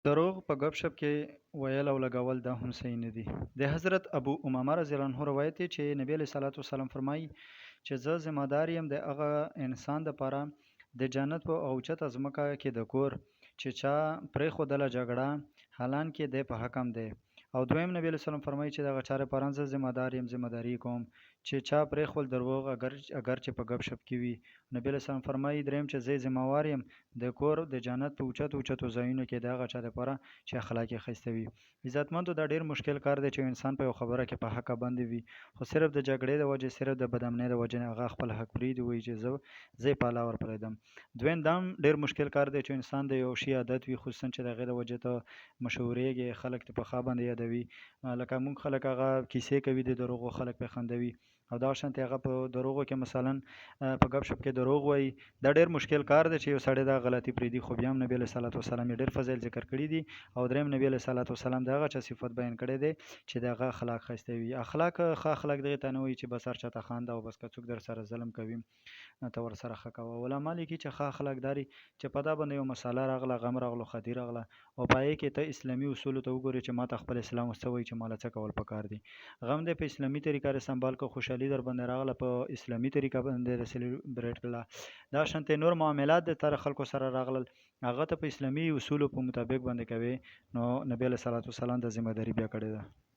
دروغ په ګپ شپ کې ویل او لګول دا هم صحیح نه دي. د حضرت ابو امامه رضی الله عنه روایت دی چې نبی علیہ الصلوۃ والسلام فرمایي چې زه ذمہ دار یم د هغه انسان لپاره د جنت په اوچت ازمکه کې د کور چې چا پرې خودله جګړه حالان کې د په حکم دی. او دویم نبی علیہ السلام فرمایي چې دغه چاره پران زه ذمہ دار یم ذمہ داری کوم چې چا پرې خپل دروغ اگر چې په ګپ شپ کې وي. نبی علیہ السلام فرمایي دریم چې زه ذمہ وار یم د کور د جنت په اوچتو ځایونو کې د هغه چا لپاره چې اخلاق یې ښایسته وي. عزتمندو دا ډیر مشکل کار دی چې انسان په یو خبره کې په حق باندې وي خو صرف د جګړې د وجې صرف د بدامنۍ د وجې نه هغه خپل حق پرېږدي وایي چې زه یې په الله ورپرېږدم. دویم دا هم ډیر مشکل کار دی چې انسان د یو شي عادت وي خصوصا چې د هغې د وجې ته مشهورېږي خلک ته په ښه باندې یادوي لکه موږ خلک هغه کیسې کوي د دروغو خلک پرې خندوي او دغه شانتې هغه په دروغو کې مثلا په ګپ شپ کې دروغ وایي. دا ډیر مشکل کار دی چې یو سړی دا غلطي پرېږدي خو بیا هم نبی علیه صلوات وسلام یې ډیر فضایل ذکر کړي دي. او دریم نبی علیه صلوات وسلام د هغه چا صفت بیان کړی دی چې د هغه اخلاق ښایسته وي. اخلاق ښه اخلاق دغې ته نه وایي چې بس هر چاته خانده او بس که څوک در سره ظلم کوي ته ورسره ښه کوه. علما لیکي چې ښه اخلاق داري چې په دا باندې یو مساله راغله غم راغلو ښادي راغله او په هغې کې ته اسلامي اصولو ته وګورې چې ماته خپل اسلام اوس څه وایي چې ماله څه کول پکار دي. غم دی په اسلامي طریقه سمبال که خوشحالي در باندې راغله په اسلامي طریقه باندې سلیبریټ کړله. دا شانتې نور معاملات د تر خلکو سره راغلل هغه ته په اسلامي اصولو په مطابق باندې کوي نو نبی علیه صلوات وسلام د ذمہ داری بیا کړې ده.